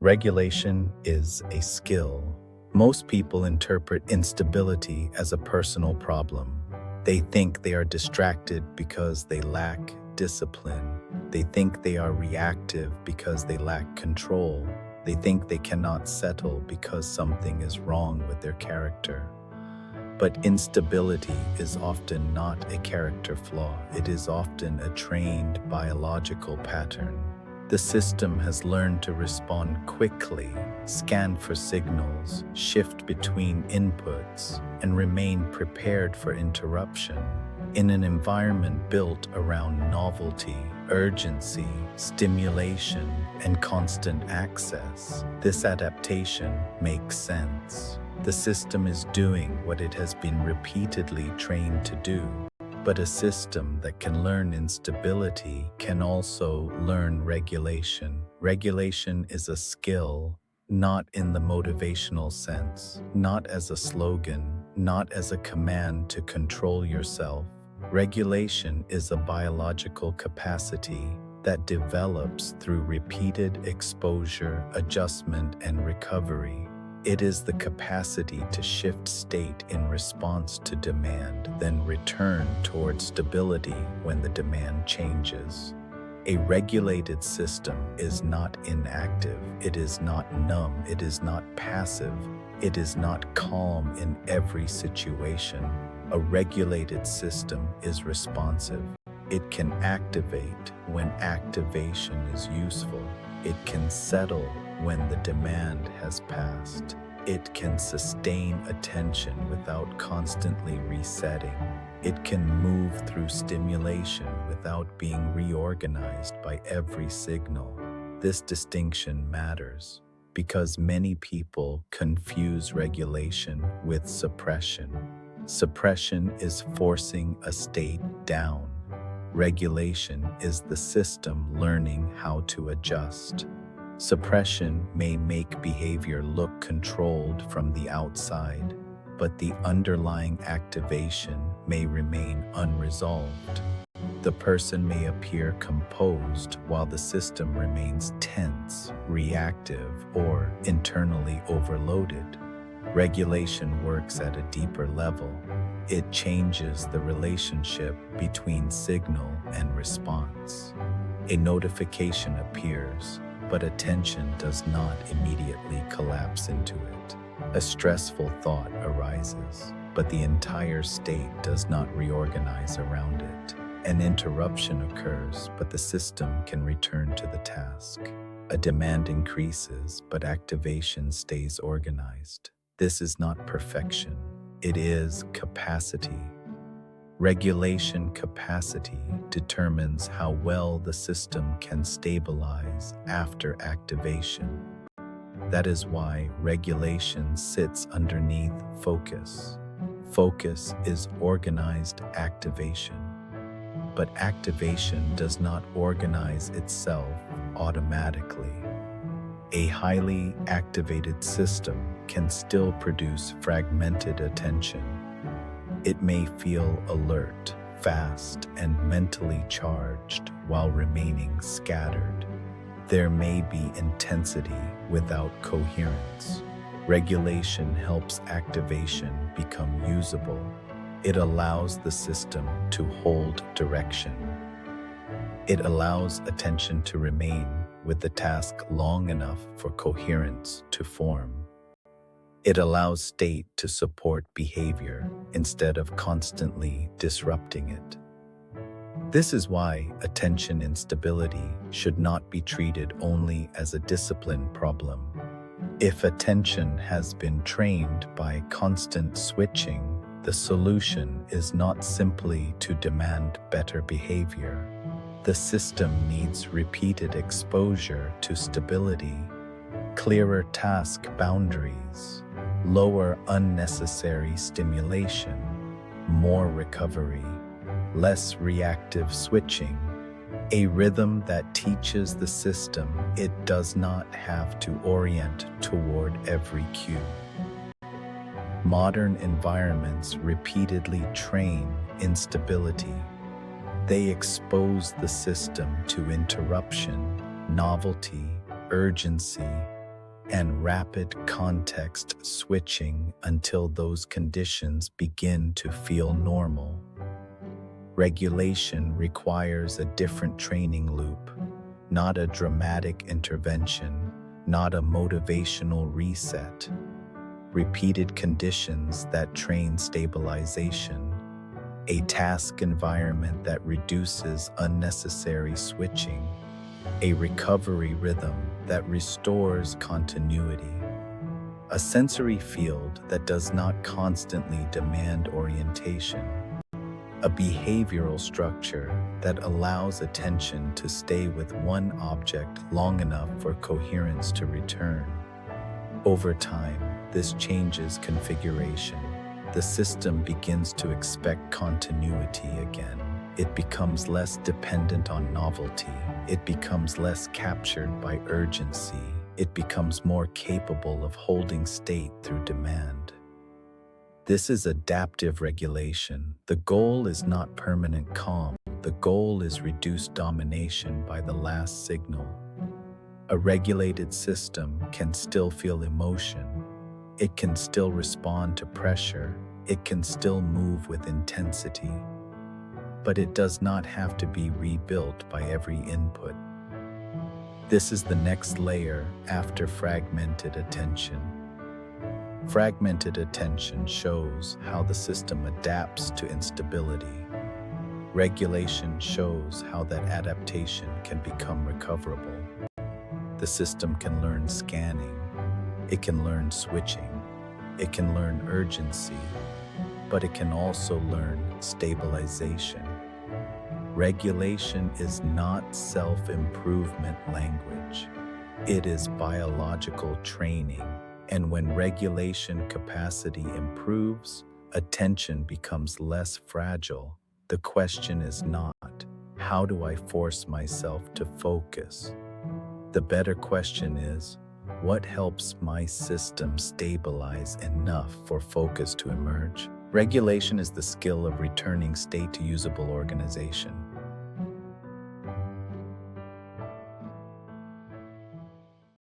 Regulation is a skill. Most people interpret instability as a personal problem. They think they are distracted because they lack discipline. They think they are reactive because they lack control. They think they cannot settle because something is wrong with their character. But instability is often not a character flaw. It is often a trained biological pattern. The system has learned to respond quickly, scan for signals, shift between inputs, and remain prepared for interruption. In an environment built around novelty, urgency, stimulation, and constant access, this adaptation makes sense. The system is doing what it has been repeatedly trained to do. But a system that can learn instability can also learn regulation. Regulation is a skill, not in the motivational sense, not as a slogan, not as a command to control yourself. Regulation is a biological capacity that develops through repeated exposure, adjustment, and recovery. It is the capacity to shift state in response to demand, then return toward stability when the demand changes. A regulated system is not inactive, it is not numb, it is not passive, it is not calm in every situation. A regulated system is responsive. It can activate when activation is useful. It can settle when the demand has passed. It can sustain attention without constantly resetting. It can move through stimulation without being reorganized by every signal. This distinction matters because many people confuse regulation with suppression. Suppression is forcing a state down. Regulation is the system learning how to adjust. Suppression may make behavior look controlled from the outside, but the underlying activation may remain unresolved. The person may appear composed while the system remains tense, reactive, or internally overloaded. Regulation works at a deeper level. It changes the relationship between signal and response. A notification appears, but attention does not immediately collapse into it. A stressful thought arises, but the entire state does not reorganize around it. An interruption occurs, but the system can return to the task. A demand increases, but activation stays organized. This is not perfection. It is capacity. Regulation capacity determines how well the system can stabilize after activation. That is why regulation sits underneath focus. Focus is organized activation, but activation does not organize itself automatically. A highly activated system can still produce fragmented attention. It may feel alert, fast, and mentally charged while remaining scattered. There may be intensity without coherence. Regulation helps activation become usable. It allows the system to hold direction. It allows attention to remain with the task long enough for coherence to form. It allows state to support behavior instead of constantly disrupting it. This is why attention instability should not be treated only as a discipline problem. If attention has been trained by constant switching, the solution is not simply to demand better behavior. The system needs repeated exposure to stability, clearer task boundaries, lower unnecessary stimulation, more recovery, less reactive switching, a rhythm that teaches the system it does not have to orient toward every cue. Modern environments repeatedly train instability. They expose the system to interruption, novelty, urgency, and rapid context switching until those conditions begin to feel normal. Regulation requires a different training loop, not a dramatic intervention, not a motivational reset. Repeated conditions that train stabilization, a task environment that reduces unnecessary switching, a recovery rhythm that restores continuity, a sensory field that does not constantly demand orientation, a behavioral structure that allows attention to stay with one object long enough for coherence to return. Over time, this changes configuration. The system begins to expect continuity again. It becomes less dependent on novelty. It becomes less captured by urgency. It becomes more capable of holding state through demand. This is adaptive regulation. The goal is not permanent calm. The goal is reduced domination by the last signal. A regulated system can still feel emotion. It can still respond to pressure. It can still move with intensity. But it does not have to be rebuilt by every input. This is the next layer after fragmented attention. Fragmented attention shows how the system adapts to instability. Regulation shows how that adaptation can become recoverable. The system can learn scanning. It can learn switching. It can learn urgency, but it can also learn stabilization. Regulation is not self-improvement language. It is biological training. And when regulation capacity improves, attention becomes less fragile. The question is not, how do I force myself to focus? The better question is, what helps my system stabilize enough for focus to emerge? Regulation is the skill of returning state to usable organization.